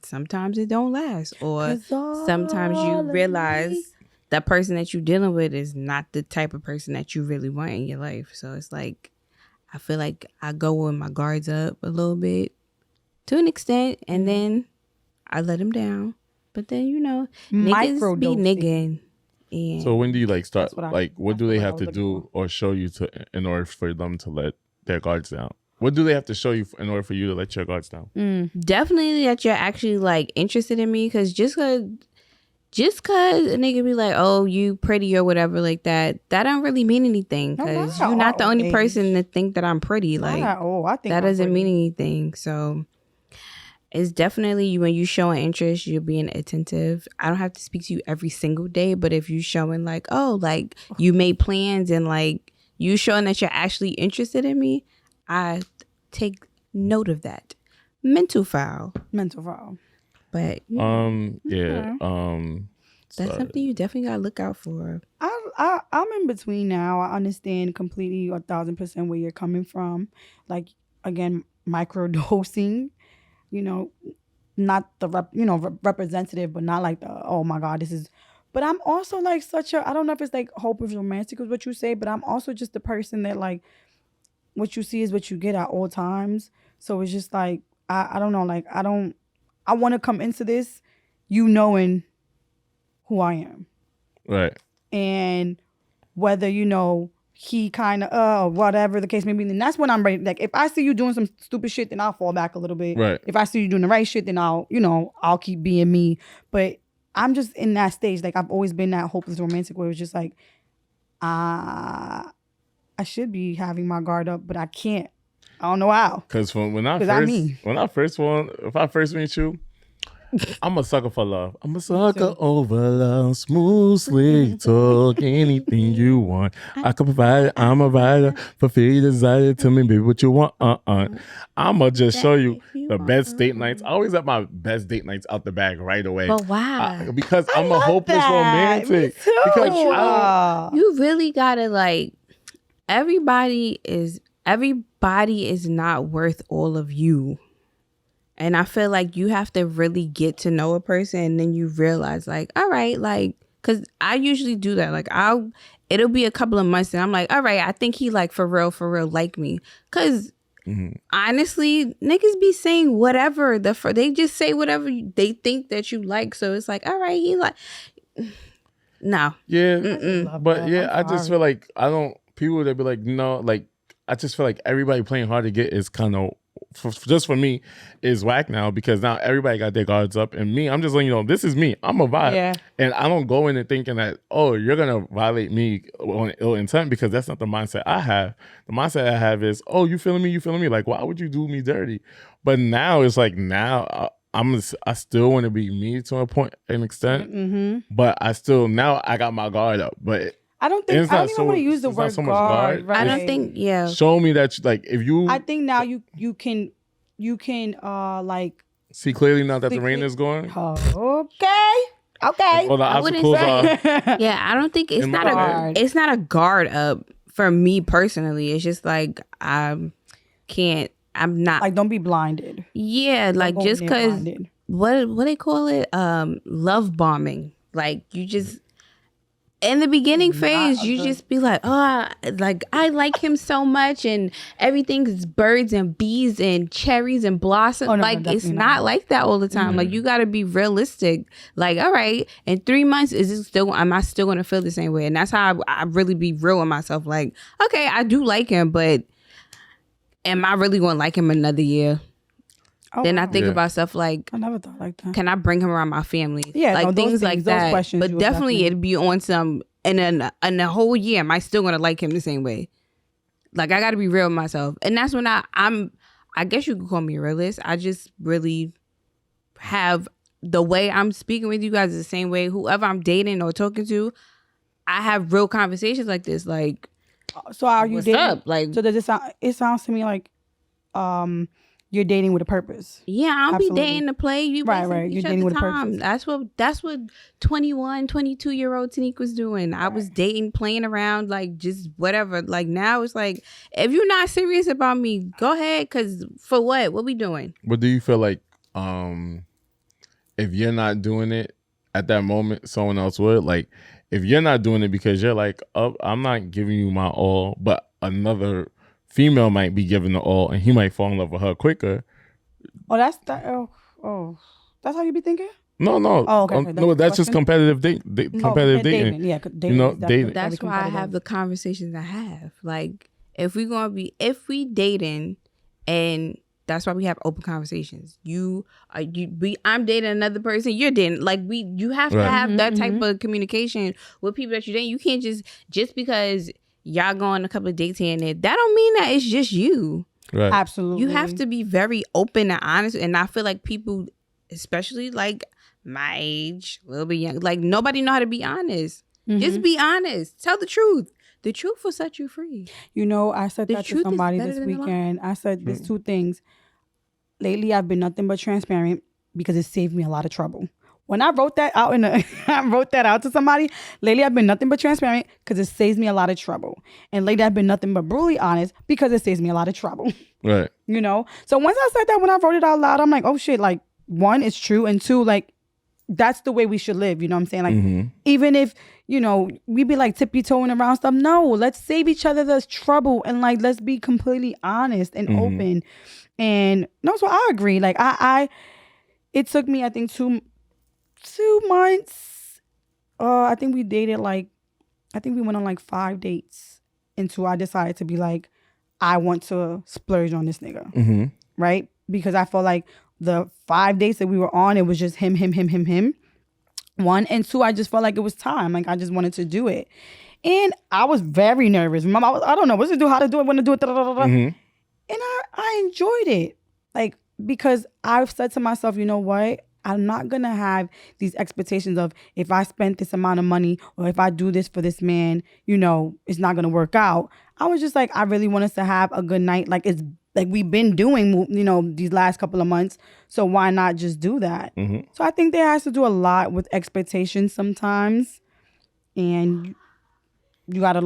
Speaker 3: sometimes it don't last, or sometimes you realize that person that you're dealing with is not the type of person that you really want in your life. So it's like, I feel like I go with my guards up a little bit to an extent, and then I let them down. But then, niggas be nigging. And
Speaker 1: so when do you start? What do they have to do or show you in order for them to let their guards down? What do they have to show you in order for you to let your guards down?
Speaker 3: Definitely that you're actually interested in me, because just cause a nigga be like, oh, you pretty or whatever like that don't really mean anything, because you're not the only person to think that I'm pretty. Like,
Speaker 2: I think
Speaker 3: that doesn't mean anything. So it's definitely when you showing interest, you're being attentive. I don't have to speak to you every single day, but if you showing you made plans and you showing that you're actually interested in me, I take note of that. Mental foul. But that's something you definitely gotta look out for.
Speaker 2: I'm in between now. I understand completely 1,000% where you're coming from. Like, again, microdosing. Not the representative, but not like the, oh my God, this is. But I'm also I don't know if it's hope is romantic is what you say, but I'm also just the person that what you see is what you get at all times. So it's just I don't know, I want to come into this, knowing who I am.
Speaker 1: Right.
Speaker 2: And whether, he kind of, whatever the case may be, then that's when I'm ready. Like, if I see you doing some stupid shit, then I'll fall back a little bit.
Speaker 1: Right.
Speaker 2: If I see you doing the right shit, then I'll keep being me. But I'm just in that stage. I've always been that hopeless romantic where it was just I should be having my guard up, but I can't. I don't know how.
Speaker 1: Because if I first meet you, I'm a sucker for love. I'm a sucker over love. Smoothly talk anything you want. I can provide it. I'm a rider. Fulfill your desire. Tell me, baby, what you want. I'ma just show you the best date nights. I always have my best date nights out the bag right away.
Speaker 3: But why?
Speaker 1: Because I'm a hopeless romantic. Because
Speaker 3: you really gotta like. Everybody is not worth all of you. And I feel like you have to really get to know a person and then you realize like, all right, like, cause I usually do that. Like it'll be a couple of months and I'm like, all right, I think he like for real like me. Cause honestly, niggas be saying whatever they just say whatever they think that you like. So it's like, all right, he like, no.
Speaker 1: Yeah. But yeah, I just feel like people that be like, no, like, I just feel like everybody playing hard to get is kind of, just for me, is whack now because now everybody got their guards up. And me, I'm just letting you know, this is me. I'm a vibe. Yeah. And I don't go in and thinking that, oh, you're going to violate me on ill intent because that's not the mindset I have. The mindset I have is, oh, you feeling me? You feeling me? Like, why would you do me dirty? But now it's like, I still want to be me to a point, an extent. But I got my guard up. But
Speaker 2: I don't even want to use the word guard. Right?
Speaker 3: I don't think,
Speaker 1: show me that, like, if you...
Speaker 2: I think now you can like...
Speaker 1: See clearly now that the rain is going?
Speaker 2: Okay.
Speaker 1: Or the obstacles are...
Speaker 3: Yeah, I don't think it's not a guard up for me personally. It's just like, I'm not...
Speaker 2: Like, don't be blinded.
Speaker 3: Yeah, like, just because... What they call it? Love bombing. Like, you just... In the beginning phase, you just be like, oh, like, I like him so much and everything is birds and bees and cherries and blossoms. It's not like that all the time. Like, you got to be realistic. Like, all right, in 3 months, am I still going to feel the same way? And that's how I really be real with myself. Like, okay, I do like him, but am I really going to like him another year? Then I think about stuff like,
Speaker 2: I never thought like that.
Speaker 3: Can I bring him around my family?
Speaker 2: Yeah,
Speaker 3: like things like that. But definitely it'd be on some, and then in a whole year, am I still gonna like him the same way? Like, I gotta be real with myself, and that's when I guess you could call me a realist. I just really have the way I'm speaking with you guys is the same way. Whoever I'm dating or talking to, I have real conversations like this. Like,
Speaker 2: so are you dating?
Speaker 3: Up? Like,
Speaker 2: so does it sound? It sounds to me like, you're dating with a purpose.
Speaker 3: Yeah, I don't be dating to play. You
Speaker 2: right. You're dating with a purpose.
Speaker 3: That's what 21, 22-year-old Tanique was doing. I was dating, playing around, like just whatever. Like now it's like, if you're not serious about me, go ahead. Cause for what? What we doing?
Speaker 1: But do you feel like if you're not doing it at that moment, someone else would? Like, if you're not doing it because you're like, oh, I'm not giving you my all, but another female might be giving the all and he might fall in love with her quicker.
Speaker 2: That's how you be thinking?
Speaker 1: No.
Speaker 2: Oh, okay.
Speaker 1: No, that's just competitive dating. Dating.
Speaker 2: Yeah, dating,
Speaker 3: that's why I have the conversations I have. Like, if we dating, and that's why we have open conversations. I'm dating another person. You're dating. Like, you have to have that type of communication with people that you're dating. You can't just because y'all go on a couple of dates here and there, that don't mean that it's just you.
Speaker 1: Right.
Speaker 2: Absolutely.
Speaker 3: You have to be very open and honest. And I feel like people, especially like my age, a little bit young, like nobody know how to be honest. Just be honest. Tell the truth. The truth will set you free.
Speaker 2: You know, I said that to somebody this weekend. I said there's two things. Lately, I've been nothing but transparent because it saved me a lot of trouble. When I wrote that out I wrote that out to somebody, lately I've been nothing but transparent because it saves me a lot of trouble. And lately I've been nothing but brutally honest because it saves me a lot of trouble.
Speaker 1: Right.
Speaker 2: You know? So once I said that, when I wrote it out loud, I'm like, oh shit, like, one, it's true. And two, like, that's the way we should live. You know what I'm saying? Like, even if, you know, we be like tippy-toeing around stuff. No, let's save each other the trouble and like, let's be completely honest and open. And no, so I agree. Like, it took me, I think, 2 months. I think we dated we went on like 5 dates until I decided to be like, I want to splurge on this nigga. Right? Because I felt like the 5 dates that we were on, it was just him. 1 and 2, I just felt like it was time. Like, I just wanted to do it. And I was very nervous. I don't know what to do, how to do it, when to do it. And I enjoyed it. Like, because I've said to myself, you know what? I'm not going to have these expectations of if I spent this amount of money or if I do this for this man, you know, it's not going to work out. I was just like, I really want us to have a good night. Like it's like we've been doing, you know, these last couple of months. So why not just do that? Mm-hmm. So I think there has to do a lot with expectations sometimes. And you got to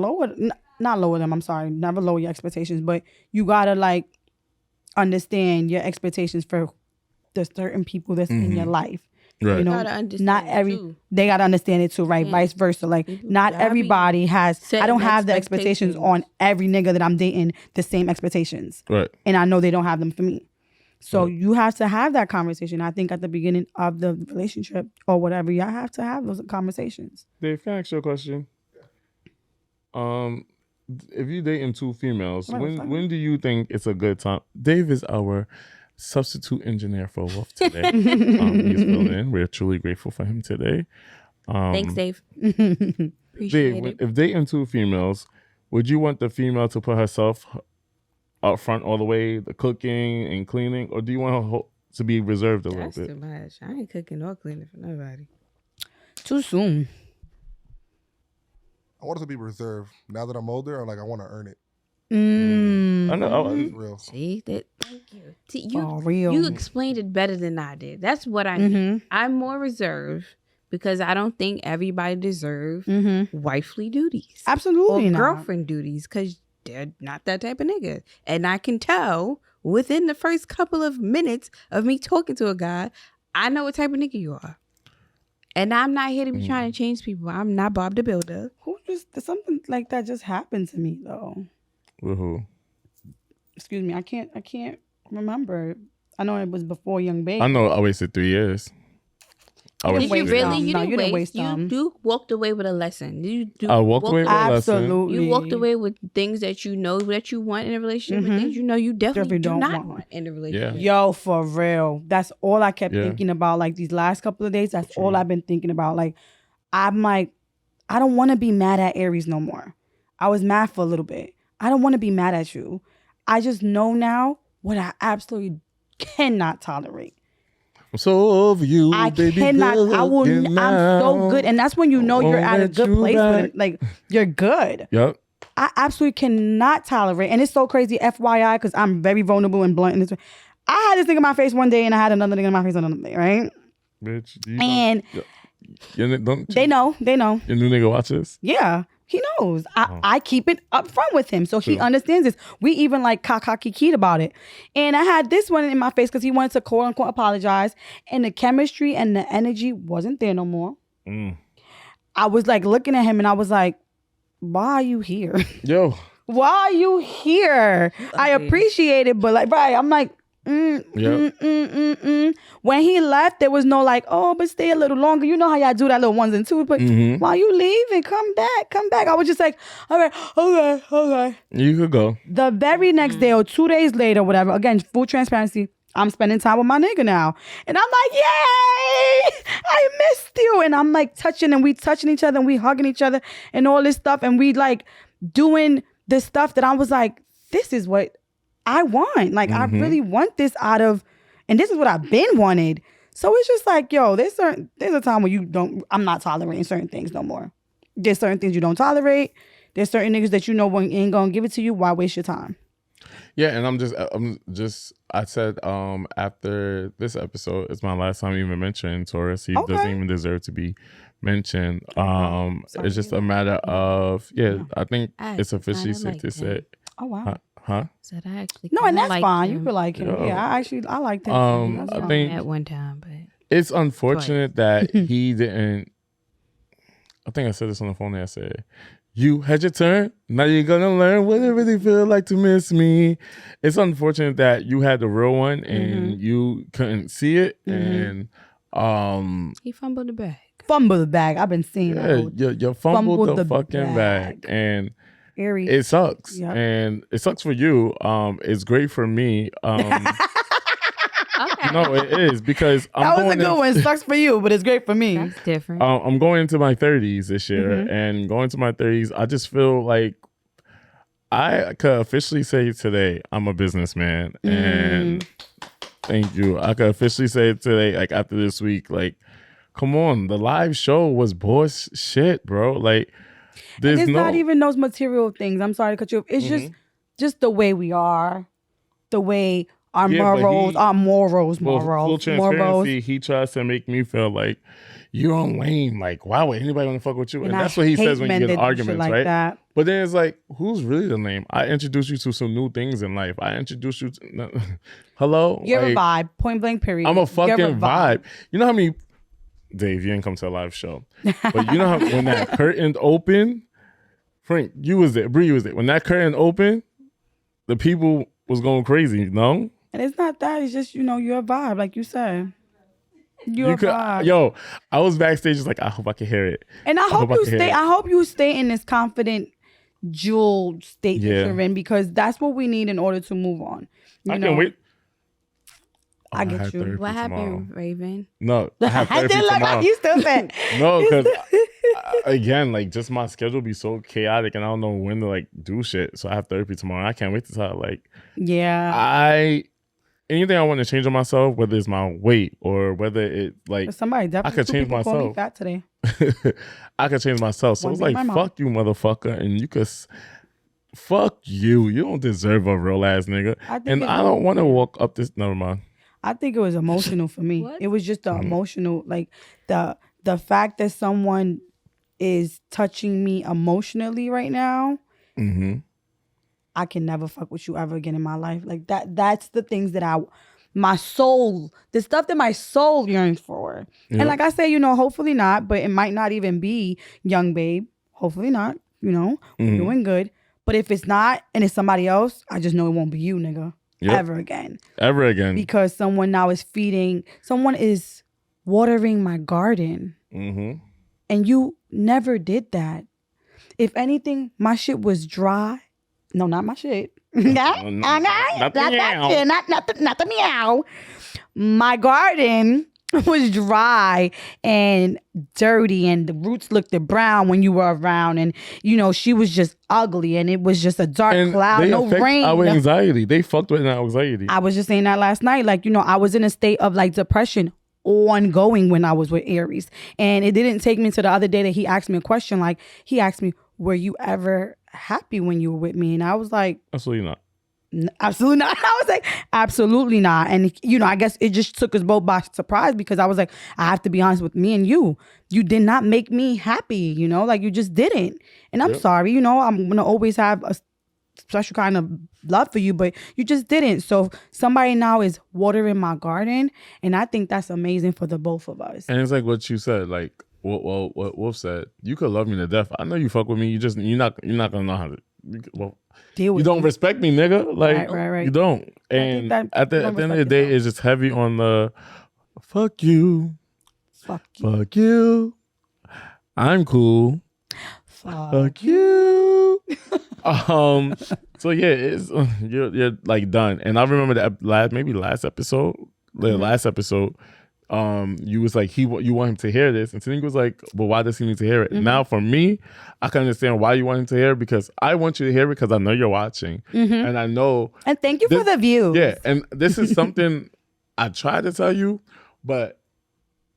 Speaker 2: not lower them. I'm sorry. Never lower your expectations. But you got to like understand your expectations for the certain people that's in your life.
Speaker 1: Right.
Speaker 2: You know,
Speaker 3: gotta understand
Speaker 2: not they gotta understand it too, right? Yeah. Vice versa. Like not everybody has. I don't have the expectations on every nigga that I'm dating. The same expectations,
Speaker 1: right?
Speaker 2: And I know they don't have them for me. So you have to have that conversation. I think at the beginning of the relationship or whatever, y'all have to have those conversations.
Speaker 1: Dave, can I ask you a question? If you're dating two females, when do you think it's a good time? Dave is our substitute engineer for Wolf today. He's filled in. We're truly grateful for him today.
Speaker 3: Thanks, Dave. Appreciate it.
Speaker 1: If dating two females, would you want the female to put herself out front all the way, the cooking and cleaning, or do you want her to be reserved a little bit?
Speaker 3: That's too much. I ain't cooking or cleaning for nobody.
Speaker 2: Too soon.
Speaker 4: I want it to be reserved. Now that I'm older, I want to earn it.
Speaker 1: I know.
Speaker 4: Real.
Speaker 3: See that? Thank you. See,
Speaker 2: real.
Speaker 3: You explained it better than I did. That's what I mean. I'm more reserved because I don't think everybody deserves wifely duties.
Speaker 2: Absolutely
Speaker 3: or
Speaker 2: not.
Speaker 3: Girlfriend duties, because they're not that type of nigga. And I can tell within the first couple of minutes of me talking to a guy, I know what type of nigga you are. And I'm not here to be trying to change people. I'm not Bob the Builder.
Speaker 2: Something like that just happened to me though.
Speaker 1: With who?
Speaker 2: Excuse me, I can't remember. I know it was before Young Baby.
Speaker 1: I know I wasted 3 years.
Speaker 3: Did you really? You didn't waste.
Speaker 2: You
Speaker 3: walked away with a lesson.
Speaker 1: I walked away with a lesson.
Speaker 2: Absolutely.
Speaker 3: You walked away with things that you know that you want in a relationship, and things you know you definitely do not want in a relationship.
Speaker 1: Yeah.
Speaker 2: Yo, for real. That's all I kept thinking about. Like these last couple of days, that's all I've been thinking about. Like, I'm like, I don't want to be mad at Aries no more. I was mad for a little bit. I don't want to be mad at you. I just know now what I absolutely cannot tolerate.
Speaker 1: I'm so over you, baby.
Speaker 2: Cannot. I will. I'm so good, and that's when you know you're at a good place. With, like you're good.
Speaker 1: Yep.
Speaker 2: I absolutely cannot tolerate, and it's so crazy. FYI, because I'm very vulnerable and blunt in this. I had this thing in my face one day, and I had another thing in my face another day, right?
Speaker 1: Bitch.
Speaker 2: And they know. Your
Speaker 1: new nigga watch this?
Speaker 2: Yeah. He knows. I keep it up front with him. So he understands this. We even like kiki about it. And I had this one in my face because he wanted to quote unquote apologize. And the chemistry and the energy wasn't there no more. I was like looking at him and I was like, why are you here?
Speaker 1: Yo.
Speaker 2: Why are you here? I appreciate it, but like, right, I'm like, When he left, there was no like, oh, but stay a little longer. You know how y'all do that little ones and twos, but while you leaving, come back. I was just like, all right, okay.
Speaker 1: You could go.
Speaker 2: The very next day or 2 days later, whatever, again, full transparency, I'm spending time with my nigga now. And I'm like, yay, I missed you. And I'm like we touching each other and we hugging each other and all this stuff. And we like doing this stuff that I was like, this is what I want. Like, I really want this and this is what I've been wanted. So it's just like, yo, there's a time where I'm not tolerating certain things no more. There's certain things you don't tolerate. There's certain niggas that you know ain't gonna give it to you. Why waste your time?
Speaker 1: Yeah, and I said after this episode, it's my last time even mentioning Taurus. He doesn't even deserve to be mentioned. It's just a matter of, I think it's officially safe to say.
Speaker 2: Oh, wow.
Speaker 1: Huh?
Speaker 3: Said I actually
Speaker 2: and that's fine.
Speaker 3: him.
Speaker 2: You could like him. Yeah, I liked him.
Speaker 1: I think
Speaker 3: at one time, but
Speaker 1: it's unfortunate that he didn't. I think I said this on the phone yesterday. You had your turn. Now you're gonna learn what it really feels like to miss me. It's unfortunate that you had the real one and you couldn't see it, and
Speaker 3: he fumbled the bag.
Speaker 2: Fumbled the bag. I've been seeing that.
Speaker 1: You fumbled the fucking bag, and
Speaker 2: Aries.
Speaker 1: it sucks,
Speaker 2: and
Speaker 1: it sucks for you. It's great for me. No, it is because
Speaker 2: that was a good one. It sucks for you, but it's great for me.
Speaker 3: That's different.
Speaker 1: I'm going into my 30s this year, and going to my 30s, I just feel like I could officially say today I'm a businessman, and Thank you. I can officially say it today, like after this week, like, come on, the live show was bullshit, bro. Like,
Speaker 2: it's not even those material things. I'm sorry to cut you off. It's just the way we are, the way our morals.
Speaker 1: Full transparency, he tries to make me feel like you're lame. Like, why would anybody want to fuck with you? And that's what he says when you get in arguments, like right?
Speaker 2: That.
Speaker 1: But then it's like, who's really the lame? I introduced you to some new things in life. I introduced you to... Hello?
Speaker 2: You're a vibe. Point blank, period.
Speaker 1: I'm a fucking vibe. You know how many... Dave, you didn't come to a live show. But you know how when that curtain opened... Frank, you was there. Bree was there. When that curtain opened, the people was going crazy, no?
Speaker 2: And it's not that. It's just, you're a vibe, like you said. You're a vibe.
Speaker 1: Yo, I was backstage just like, I hope I can hear it.
Speaker 2: And I hope you stay in this confident, jeweled state that you're in, because that's what we need in order to move on.
Speaker 1: Can't wait.
Speaker 2: I get you.
Speaker 3: What happened, Raven?
Speaker 1: No, I have therapy tomorrow.
Speaker 2: You still said.
Speaker 1: No, because again, like, just my schedule be so chaotic and I don't know when to like do shit. So I have therapy tomorrow. I can't wait to tell. Like, anything I want to change on myself, whether it's my weight or whether it like
Speaker 2: somebody definitely
Speaker 1: I could change myself.
Speaker 2: Call me fat today.
Speaker 1: I could change myself. So it's like, fuck you, motherfucker, and you could. Fuck you. You don't deserve a real ass nigga. I don't want to walk up this. Never mind.
Speaker 2: I think it was emotional for me. It was just the emotional, like the fact that someone is touching me emotionally right now. I can never fuck with you ever again in my life. Like that's the things that my soul, the stuff that my soul yearns for. Yep. And like I say, hopefully not, but it might not even be young babe. Hopefully not, we're doing good. But if it's not and it's somebody else, I just know it won't be you, nigga. Yep. Ever again. Because someone is watering my garden. And you never did that. If anything, my shit was dry. No, not my shit. Not the meow. My garden was dry and dirty and the roots looked brown when you were around, and she was just ugly and it was just a dark cloud, no rain.
Speaker 1: Our anxiety. They fucked with our anxiety.
Speaker 2: I was just saying that last night. Like, I was in a state of like depression ongoing when I was with Aries. And it didn't take me to the other day that he asked me a question. Like, he asked me, were you ever happy when you were with me? And I was like,
Speaker 1: absolutely not.
Speaker 2: Absolutely not. I was like, absolutely not. And I guess it just took us both by surprise, because I was like, I have to be honest with me and you. You did not make me happy, like you just didn't. And I'm sorry, I'm gonna always have a special kind of love for you, but you just didn't. So somebody now is watering my garden, and I think that's amazing for the both of us.
Speaker 1: And it's like what you said, like what Wolf said. You could love me to death. I know you fuck with me. You're not gonna know how to. Well, you don't respect me, nigga. Like, right. You don't. And at the end of the day, it's just heavy on the fuck you. Fuck you. I'm cool. Fuck you. So yeah, it's you're like done. And I remember that last episode, you was like, you want him to hear this, and Tanika was like, well, why does he need to hear it? Now for me, I can understand why you want him to hear it, because I want you to hear it because I know you're watching, and I know.
Speaker 2: And thank you for the views.
Speaker 1: Yeah, and this is something I tried to tell you, but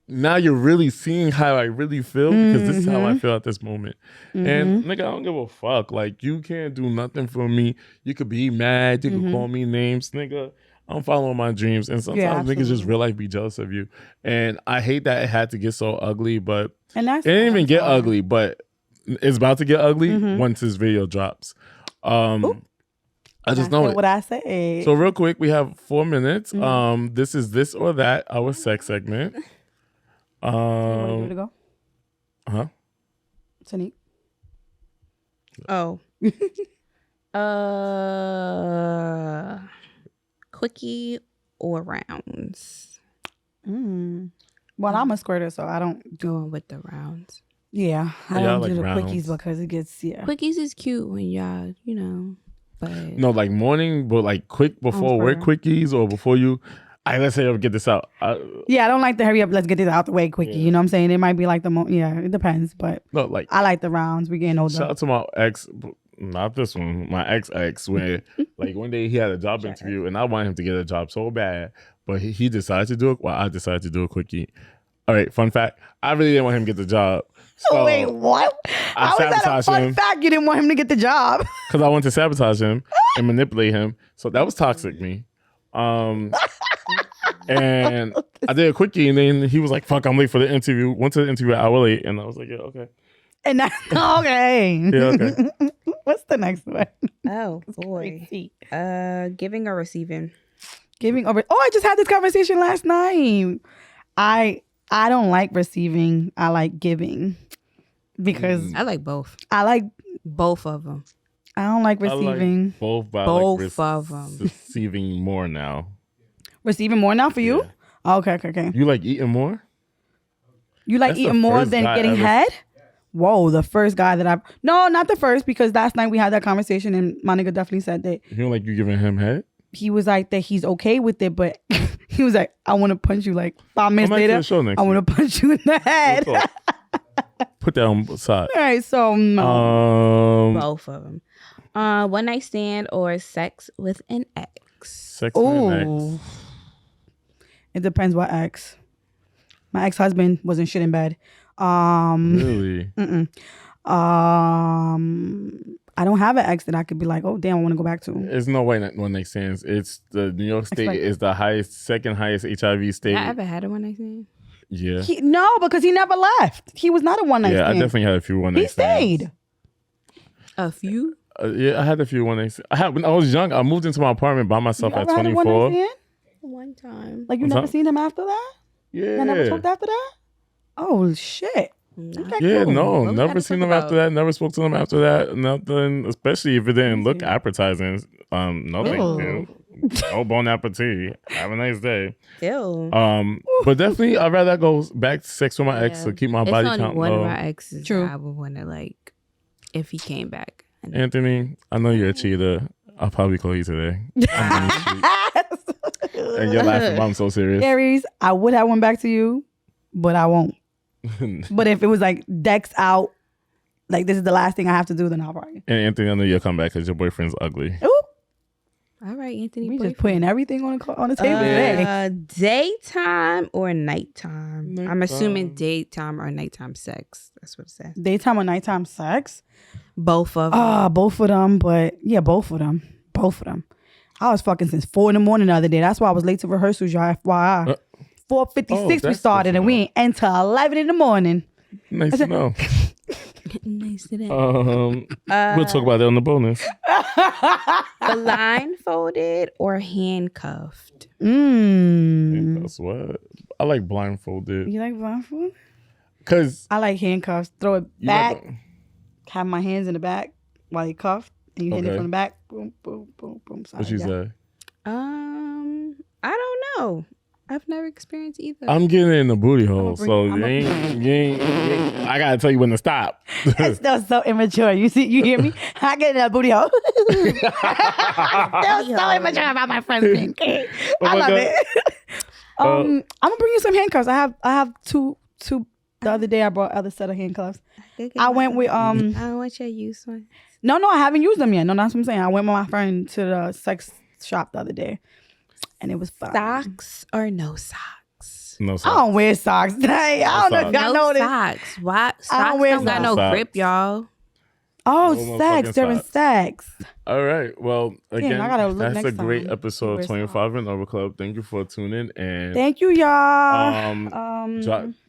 Speaker 1: now you're really seeing how I really feel, because this is how I feel at this moment. And nigga, I don't give a fuck. Like, you can't do nothing for me. You could be mad. You could call me names, nigga. I'm following my dreams, and sometimes niggas just real life be jealous of you. And I hate that it had to get so ugly, but it didn't even get ugly, but it's about to get ugly once this video drops. I just know it.
Speaker 2: What I say.
Speaker 1: So real quick, we have 4 minutes. This is This or That, our sex segment.
Speaker 2: You want to give it a go?
Speaker 1: Huh?
Speaker 2: Tanik.
Speaker 3: Oh. Quickie or rounds?
Speaker 2: Well, I'm a squirter, so I don't
Speaker 3: going with the rounds.
Speaker 2: Yeah, I don't do the quickies because it gets
Speaker 3: Quickies is cute when y'all, but
Speaker 1: no, like morning, but like quick before work quickies, or before you. Let's say I'll get this out.
Speaker 2: I don't like the hurry up. Let's get this out the way quickie. You know what I'm saying? It might be like it depends, but
Speaker 1: no, like
Speaker 2: I like the rounds. We getting older.
Speaker 1: Shout out to my ex. Not this one, my ex, where like one day he had a job interview and I wanted him to get a job so bad, but he decided to do it while I decided to do a quickie. All right, fun fact. I really didn't want him to get the job. So
Speaker 2: wait, what?
Speaker 1: I
Speaker 2: How is that a fun fact? You didn't want him to get the job?
Speaker 1: Because I wanted to sabotage him and manipulate him. So that was toxic me. And I did a quickie, and then he was like, fuck, I'm late for the interview. Went to the interview an hour late, and I was like, yeah, okay.
Speaker 2: And that's okay.
Speaker 1: Yeah, okay.
Speaker 2: What's the next one?
Speaker 3: Oh, boy. Giving or receiving?
Speaker 2: Giving over. Oh, I just had this conversation last night. I don't like receiving. I like giving because
Speaker 3: I like both.
Speaker 2: I like
Speaker 3: both of them.
Speaker 2: I don't like receiving.
Speaker 1: I like both, but
Speaker 3: both
Speaker 1: I like
Speaker 3: of them.
Speaker 1: Receiving more now.
Speaker 2: Receiving more now for you?
Speaker 1: Yeah.
Speaker 2: Okay.
Speaker 1: You like eating more?
Speaker 2: You like eating more than getting head? Whoa, the first guy that no, not the first, because last night we had that conversation and my nigga definitely said that.
Speaker 1: You don't like you giving him head?
Speaker 2: He was like that he's okay with it, but he was like, I want to punch you like 5 minutes later. I want to punch you in the head.
Speaker 1: Put that on the side.
Speaker 2: All right, so no.
Speaker 3: Both of them. One night stand or sex with an ex?
Speaker 1: Sex with an ex.
Speaker 2: It depends what ex. My ex-husband wasn't shit in bed.
Speaker 1: Really?
Speaker 2: I don't have an ex that I could be like, oh damn, I want to go back to.
Speaker 1: There's no way that one night stands. It's the New York State is the second highest HIV state.
Speaker 3: I ever had a one night stand?
Speaker 1: Yeah.
Speaker 2: No, because he never left. He was not a one night stand.
Speaker 1: Yeah, I definitely had a few one night stands.
Speaker 2: He stayed.
Speaker 3: A few?
Speaker 1: Yeah, I had a few one night stands. When I was young, I moved into my apartment by myself at 24.
Speaker 3: One time.
Speaker 2: Like you never seen him after that?
Speaker 1: Yeah.
Speaker 2: You never talked after that? Oh shit.
Speaker 1: Okay, yeah, cool. No, never seen them after that. Never spoke to them after that. Nothing, especially if it didn't look appetizing. No, thank you. Oh, bon appetit. Have a nice day.
Speaker 3: Ew.
Speaker 1: But definitely, I'd rather go back to sex with my ex to keep my body count low.
Speaker 3: One of my exes. True. I would want to like if he came back.
Speaker 1: Anthony, I know you're a cheater. I'll probably call you today. And you're laughing, but I'm so serious.
Speaker 2: Aries, I would have one back to you, but I won't. But if it was like Dex out, like this is the last thing I have to do, then I'll probably.
Speaker 1: And Anthony, I know you'll come back because your boyfriend's ugly.
Speaker 2: Ooh.
Speaker 3: All right, Anthony.
Speaker 2: We just putting everything on the table today.
Speaker 3: Daytime or nighttime? I'm assuming daytime or nighttime sex. That's what it says.
Speaker 2: Daytime or nighttime sex?
Speaker 3: Both of them.
Speaker 2: Both of them. But yeah, both of them. Both of them. I was fucking since 4 a.m. the other day. That's why I was late to rehearsals, y'all. FYI. 4:56 we started and we ain't until 11 in the morning.
Speaker 1: Nice to know.
Speaker 3: Nice to know.
Speaker 1: We'll talk about that on the bonus.
Speaker 3: Blindfolded or handcuffed?
Speaker 1: Handcuffs, what? I like blindfolded.
Speaker 2: You like blindfolded?
Speaker 1: Because
Speaker 2: I like handcuffs. Throw it back. Have my hands in the back while you cuffed. And you hit it from the back. Boom, boom, boom, boom.
Speaker 1: What you say?
Speaker 3: I don't know. I've never experienced either.
Speaker 1: I'm getting in the booty hole, so you ain't. I gotta tell you when to stop.
Speaker 2: That's still so immature. You hear me? I get in that booty hole. Still so immature about my friend's thing. I love it. I'm gonna bring you some handcuffs. I have two. The other day I brought other set of handcuffs. I went with
Speaker 3: I don't want you to use one.
Speaker 2: No, I haven't used them yet. No, that's what I'm saying. I went with my friend to the sex shop the other day. And it was fun.
Speaker 3: Socks or no socks?
Speaker 1: No socks.
Speaker 2: I don't wear socks. Hey, I don't know if y'all know this.
Speaker 3: Socks. What? Socks don't got no grip, y'all.
Speaker 2: Oh, sex during sex.
Speaker 1: All right. Well, again, that's a great
Speaker 2: time.
Speaker 1: episode 25 in Over Club. Thank you for tuning in.
Speaker 2: Thank you, y'all.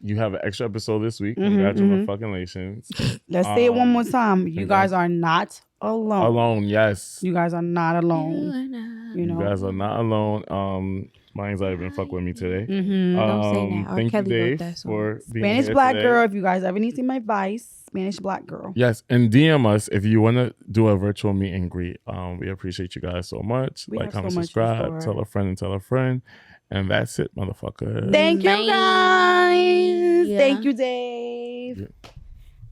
Speaker 1: You have an extra episode this week. Congratulations.
Speaker 2: Let's say it one more time. You guys are not alone.
Speaker 1: Alone, yes.
Speaker 2: You guys are not alone. You
Speaker 1: guys are not alone. My anxiety been fuck with me today.
Speaker 3: Don't say that.
Speaker 1: Thank you, Dave, for being
Speaker 2: Spanish
Speaker 1: here
Speaker 2: Black
Speaker 1: today.
Speaker 2: Girl. If you guys ever need to see my advice, Spanish Black Girl.
Speaker 1: Yes, and DM us if you want to do a virtual meet and greet. We appreciate you guys so much. Like, comment, subscribe, tell a friend and tell a friend. And that's it, motherfucker.
Speaker 2: Thank you, guys. Yeah. Thank you, Dave. Yeah.